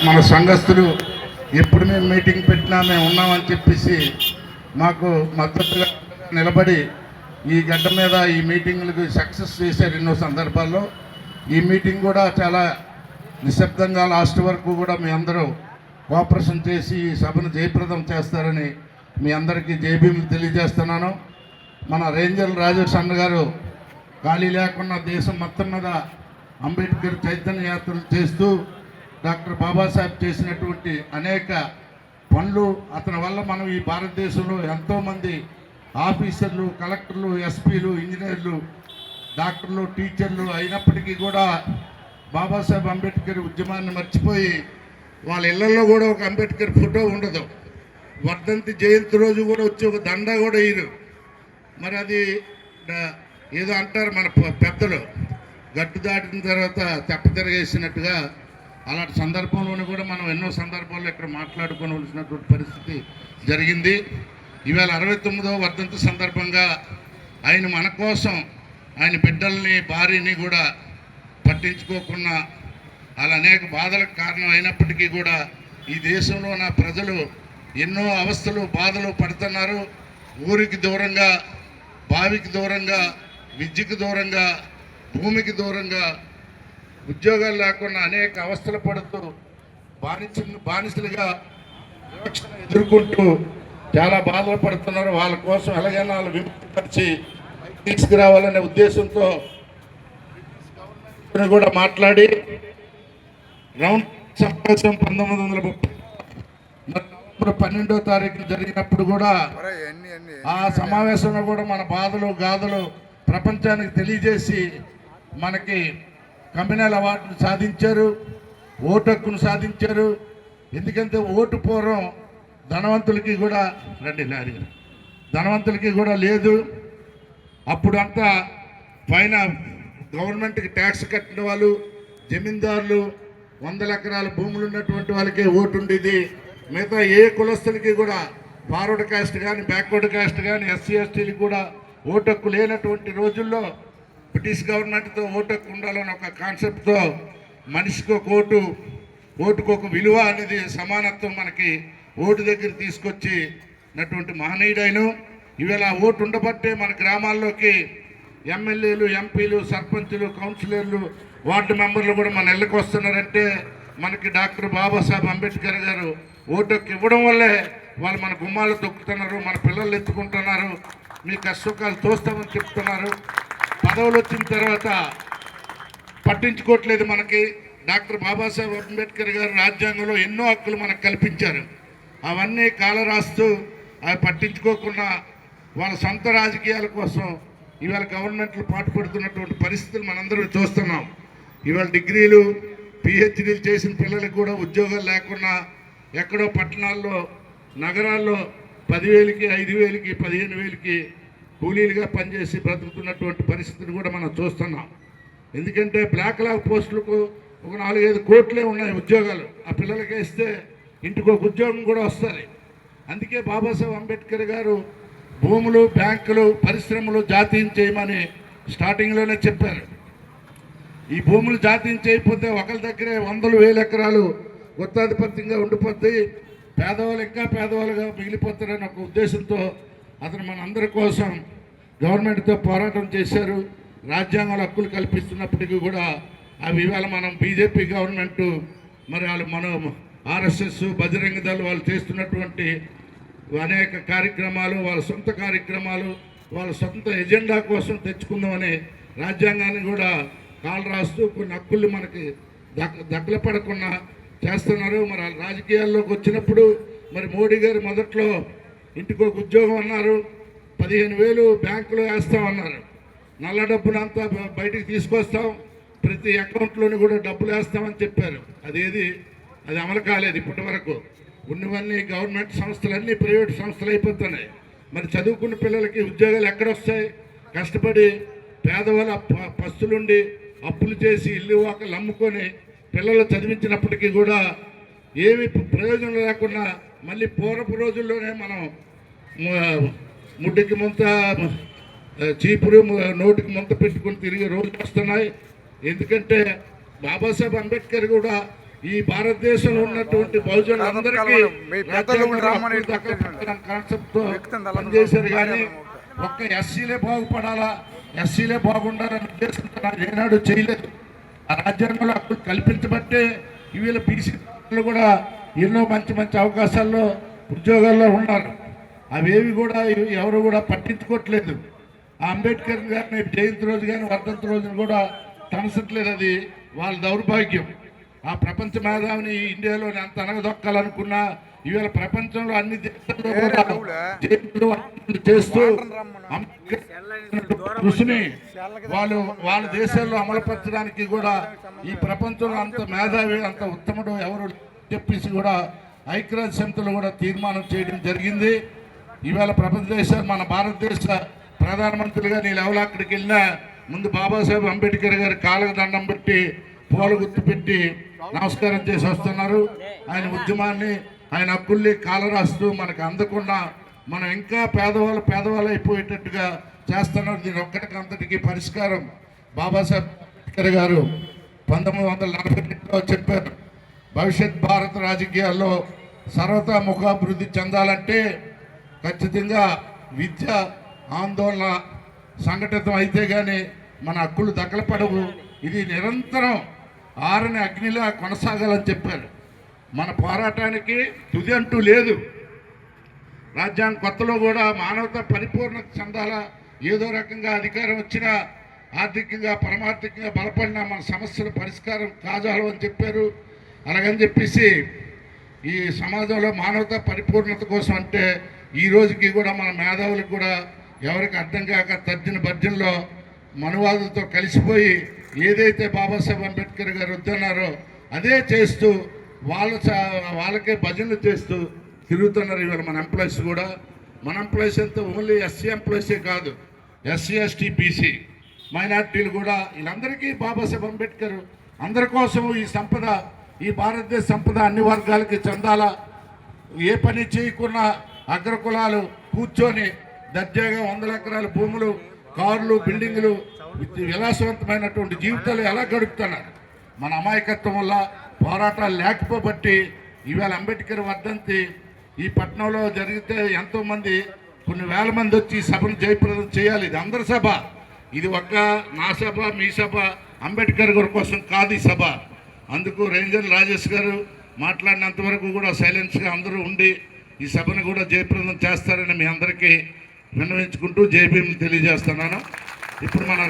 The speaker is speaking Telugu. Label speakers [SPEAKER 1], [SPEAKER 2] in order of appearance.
[SPEAKER 1] మన సంఘస్థులు ఎప్పుడు మేము మీటింగ్ పెట్టినా మేము ఉన్నామని చెప్పేసి మాకు మద్దతుగా నిలబడి ఈ గడ్డ మీద ఈ మీటింగ్లకు సక్సెస్ చేశారు ఎన్నో సందర్భాల్లో. ఈ మీటింగ్ కూడా చాలా నిశ్శబ్దంగా లాస్ట్ వరకు కూడా మీ అందరూ కోఆపరేషన్ చేసి ఈ సభను జయప్రదం చేస్తారని మీ అందరికీ జయభీములు తెలియజేస్తున్నాను. మన రేంజర్ రాజేష్ అన్న గారు ఖాళీ లేకుండా దేశం మొత్తం మీద అంబేద్కర్ చైతన్య యాత్రలు చేస్తూ డాక్టర్ బాబాసాహెబ్ చేసినటువంటి అనేక పనులు, అతని వల్ల మనం ఈ భారతదేశంలో ఎంతోమంది ఆఫీసర్లు, కలెక్టర్లు, ఎస్పీలు, ఇంజనీర్లు, డాక్టర్లు, టీచర్లు అయినప్పటికీ కూడా బాబాసాహెబ్ అంబేద్కర్ ఉద్యమాన్ని మర్చిపోయి వాళ్ళ ఇళ్లలో కూడా ఒక అంబేద్కర్ ఫోటో ఉండదు. వర్ధంతి జయంతి రోజు కూడా వచ్చి ఒక దండ కూడా వేయరు. మరి అది ఏదో అంటారు మన పెద్దలు, గట్టు దాటిన తర్వాత తెప్ప తిరగేసినట్టుగా. అలాంటి సందర్భంలోనే కూడా మనం ఎన్నో సందర్భాల్లో ఇక్కడ మాట్లాడుకోవలసినటువంటి పరిస్థితి జరిగింది. ఇవాళ 69వ వర్ధంతి సందర్భంగా ఆయన మన కోసం ఆయన బిడ్డల్ని, భార్యని కూడా పట్టించుకోకుండా అలా అనేక బాధలకు కారణం అయినప్పటికీ కూడా ఈ దేశంలో నా ప్రజలు ఎన్నో అవస్థలు, బాధలు పడుతున్నారు. ఊరికి దూరంగా, బావికి దూరంగా, విద్యకు దూరంగా, భూమికి దూరంగా, ఉద్యోగాలు లేకుండా అనేక అవస్థలు పడుతూ బానిసలుగా వివక్షణ ఎదుర్కొంటూ చాలా బాధలు పడుతున్నారు. వాళ్ళ కోసం ఎలాగైనా వాళ్ళు విముక్తిపరిచి తీసుకురావాలనే ఉద్దేశంతో కూడా మాట్లాడి రౌండ్ సమావేశం 1930 నవంబర్ 12వ తారీఖు జరిగినప్పుడు కూడా ఆ సమావేశంలో కూడా మన బాధలు, గాథలు ప్రపంచానికి తెలియజేసి మనకి కమ్యూనల్ అవార్డును సాధించారు, ఓటు హక్కును సాధించారు. ఎందుకంటే ఓటు పూర్వం ధనవంతులకి కూడా ధనవంతులకి కూడా లేదు. అప్పుడు అంతా పైన గవర్నమెంట్కి ట్యాక్స్ కట్టిన వాళ్ళు, జమీందారులు, 100 ఎకరాల భూములు ఉన్నటువంటి వాళ్ళకే ఓటు ఉండేది. మిగతా ఏ కులస్తులకి కూడా ఫార్వర్డ్ కాస్ట్ కానీ, బ్యాక్వర్డ్ కాస్ట్ కానీ, ఎస్సీ ఎస్టీలకు కూడా ఓటు హక్కు లేనటువంటి రోజుల్లో బ్రిటిష్ గవర్నమెంట్తో ఓటు హక్కు ఉండాలని ఒక కాన్సెప్ట్తో మనిషికి ఒక ఓటుకు ఒక విలువ అనేది, సమానత్వం మనకి ఓటు దగ్గర తీసుకొచ్చినటువంటి మహనీయుడైన. ఇవాళ ఓటు ఉండబట్టే మన గ్రామాల్లోకి ఎమ్మెల్యేలు, ఎంపీలు, సర్పంచులు, కౌన్సిలర్లు, వార్డు మెంబర్లు కూడా మన ఇళ్ళకి వస్తున్నారంటే మనకి డాక్టర్ బాబాసాహెబ్ అంబేద్కర్ గారు ఓటు ఇవ్వడం వల్లే వాళ్ళు మన గుమ్మాలు తొక్కుతున్నారు, మన పిల్లలు ఎత్తుకుంటున్నారు, మీ కష్టసుఖాలు తోస్తామని చెప్తున్నారు. పదవులు వచ్చిన తర్వాత పట్టించుకోవట్లేదు. మనకి డాక్టర్ బాబాసాహెబ్ అంబేద్కర్ గారు రాజ్యాంగంలో ఎన్నో హక్కులు మనకు కల్పించారు. అవన్నీ కాలరాస్తూ అవి పట్టించుకోకుండా వాళ్ళ సొంత రాజకీయాల కోసం ఇవాళ గవర్నమెంట్లు పాటుపడుతున్నటువంటి పరిస్థితులు మనందరూ చూస్తున్నాం. ఇవాళ డిగ్రీలు, పిహెచ్డీలు చేసిన పిల్లలకు కూడా ఉద్యోగాలు లేకుండా ఎక్కడో పట్టణాల్లో, నగరాల్లో 10,000కి, 5,000కి, 15,000కి కూలీలుగా పనిచేసి బ్రతుకుతున్నటువంటి పరిస్థితిని కూడా మనం చూస్తున్నాం. ఎందుకంటే బ్లాక్ లాగ్ పోస్టులకు ఒక 4-5 కోట్లే ఉన్నాయి ఉద్యోగాలు. ఆ పిల్లలకి ఇస్తే ఇంటికి ఒక ఉద్యోగం కూడా వస్తుంది. అందుకే బాబాసాహెబ్ అంబేద్కర్ గారు భూములు, బ్యాంకులు, పరిశ్రమలు జాతీయం చేయమని స్టార్టింగ్లోనే చెప్పారు. ఈ భూములు జాతీయం చేయకపోతే ఒకరి దగ్గరే 100,000 ఎకరాలు గుత్తాధిపత్యంగా ఉండిపోద్ది, పేదవాళ్ళు ఇంకా పేదవాళ్ళుగా మిగిలిపోతారని ఒక ఉద్దేశంతో అతను మన అందరి కోసం గవర్నమెంట్తో పోరాటం చేశారు. రాజ్యాంగంలో హక్కులు కల్పిస్తున్నప్పటికీ కూడా అవి ఇవాళ మనం బీజేపీ గవర్నమెంటు, మరి వాళ్ళు మనం ఆర్ఎస్ఎస్, బజరంగ దళ్ వాళ్ళు చేస్తున్నటువంటి అనేక కార్యక్రమాలు, వాళ్ళ సొంత కార్యక్రమాలు, వాళ్ళ సొంత ఎజెండా కోసం తెచ్చుకుందామని రాజ్యాంగాన్ని కూడా కాలు రాస్తూ కొన్ని హక్కుల్ని మనకి దక్కలపడకుండా చేస్తున్నారు. మరి రాజకీయాల్లోకి వచ్చినప్పుడు మరి మోడీ గారు మొదట్లో ఇంటికి ఒక ఉద్యోగం అన్నారు, 15,000 బ్యాంకులో వేస్తామన్నారు. నల్ల డబ్బునంతా బయటికి తీసుకొస్తాం, ప్రతి అకౌంట్లోని కూడా డబ్బులు వేస్తామని చెప్పారు. అది అమలు కాలేదు. ఇప్పటి వరకు ఉన్నవన్నీ గవర్నమెంట్ సంస్థలన్నీ ప్రైవేట్ సంస్థలు అయిపోతున్నాయి. మరి చదువుకున్న పిల్లలకి ఉద్యోగాలు ఎక్కడొస్తాయి? కష్టపడి పేదవాళ్ళ పస్తులుండి అప్పులు చేసి ఇల్లు వాకలు అమ్ముకొని పిల్లలు చదివించినప్పటికీ కూడా ఏమి ప్రయోజనం లేకుండా మళ్ళీ పూర్వపు రోజుల్లోనే మనం ముడ్డికి ముంత, చీపురు నోటికి ముంత పెట్టుకుని తిరిగే రోజులు వస్తున్నాయి. ఎందుకంటే బాబాసాహెబ్ అంబేద్కర్ కూడా ఈ భారతదేశంలో ఉన్నటువంటి బహుజనులందరికీ కాన్సెప్ట్ పనిచేశారు. కానీ ఒక్క ఎస్సీలే బాగుపడాలా, ఎస్సీలే బాగుండాలని ఉద్దేశంతో నాకు ఏనాడు చేయలేదు. ఆ రాజ్యాంగంలో హక్కులు కల్పించబట్టే వీళ్ళ బీసీ కూడా ఎన్నో మంచి మంచి అవకాశాల్లో ఉద్యోగాల్లో ఉన్నారు. అవేవి కూడా ఎవరు కూడా పట్టించుకోవట్లేదు. ఆ అంబేద్కర్ గారిని జయంతి రోజు కానీ వర్ధంతి రోజున కూడా తనసట్లేదు. అది వాళ్ళ దౌర్భాగ్యం. ఆ ప్రపంచ మేధావిని ఇండియాలోని అంత అనగదొక్కాలనుకున్నా ఇవాళ ప్రపంచంలో అన్ని దేశాల్లో కూడా జయంతులు చేస్తూ కృషిని వాళ్ళ దేశాల్లో అమలుపరచడానికి కూడా ఈ ప్రపంచంలో అంత మేధావి అంత ఉత్తముడు ఎవరు చెప్పేసి కూడా ఐక్యరాజ్య సమితిలో కూడా తీర్మానం చేయడం జరిగింది. ఇవాళ ప్రపంచ దేశాలు మన భారతదేశ ప్రధానమంత్రిగా నేను ఎవరు అక్కడికి వెళ్ళినా ముందు బాబాసాహెబ్ అంబేద్కర్ గారి కాళ్ళకు దండం పెట్టి పూల గుర్తు పెట్టి నమస్కారం చేసి వస్తున్నారు. ఆయన ఉద్యమాన్ని ఆయన హక్కుల్ని కాలరాస్తూ మనకు అందకుండా మనం ఇంకా పేదవాళ్ళు అయిపోయేటట్టుగా చేస్తున్నారు. దీని ఒక్కటికి అంతటికి పరిష్కారం బాబాసాహెబ్ అంబేద్కర్ గారు 1942లో చెప్పారు. భవిష్యత్ భారత రాజకీయాల్లో సర్వతోముఖాభివృద్ధి చెందాలంటే ఖచ్చితంగా విద్య ఆందోళన సంఘటితం అయితే కానీ మన హక్కులు దక్కలపడవు. ఇది నిరంతరం ఆరని అగ్నిలా కొనసాగాలని చెప్పారు. మన పోరాటానికి తుది అంటూ లేదు. రాజ్యాంగం కొత్తలో కూడా మానవత పరిపూర్ణత చెందాలా, ఏదో రకంగా అధికారం వచ్చినా ఆర్థికంగా పరమార్థికంగా బలపడినా మన సమస్యల పరిష్కారం కాజాలు అని చెప్పారు. అలాగని చెప్పేసి ఈ సమాజంలో మానవత పరిపూర్ణత కోసం అంటే ఈ రోజుకి కూడా మన మేధావులకు కూడా ఎవరికి అర్థం కాక తర్జన భర్జనలో మనువాదులతో కలిసిపోయి ఏదైతే బాబాసాహెబ్ అంబేద్కర్ గారు వద్దన్నారో అదే చేస్తూ వాళ్ళకే భజనలు చేస్తూ తిరుగుతున్నారు ఇవాళ మన ఎంప్లాయీస్ కూడా. మన ఎంప్లాయీస్ అంతా ఓన్లీ ఎస్సీ ఎంప్లాయీసే కాదు, ఎస్సీ ఎస్టీ బీసీ మైనార్టీలు కూడా వీళ్ళందరికీ బాబాసాహెబ్ అంబేద్కర్ అందరి కోసం ఈ సంపద, ఈ భారతదేశ సంపద అన్ని వర్గాలకి చెందాలా. ఏ పని చేయకున్నా అగ్రకులాలు కూర్చొని దర్జాగా 100 ఎకరాల భూములు, కార్లు, బిల్డింగులు, విలాసవంతమైనటువంటి జీవితాలు ఎలా గడుపుతున్నారు. మన అమాయకత్వం వల్ల పోరాటాలు లేకపోబట్టి ఇవాళ అంబేద్కర్ వర్ధంతి ఈ పట్టణంలో జరిగితే ఎంతోమంది కొన్ని వేల మంది వచ్చి ఈ సభను జయప్రదం చేయాలి. ఇది అందరి సభ, ఇది ఒక్క నా సభ మీ సభ, అంబేద్కర్ గారి కోసం కాదు ఈ సభ. అందుకు రేంజర్ రాజేష్ గారు మాట్లాడినంత వరకు కూడా సైలెన్స్గా అందరూ ఉండి ఈ సభను కూడా జయప్రదం చేస్తారని మీ అందరికీ విన్నవించుకుంటూ జై భీమ్ తెలియజేస్తున్నాను. ఇప్పుడు మన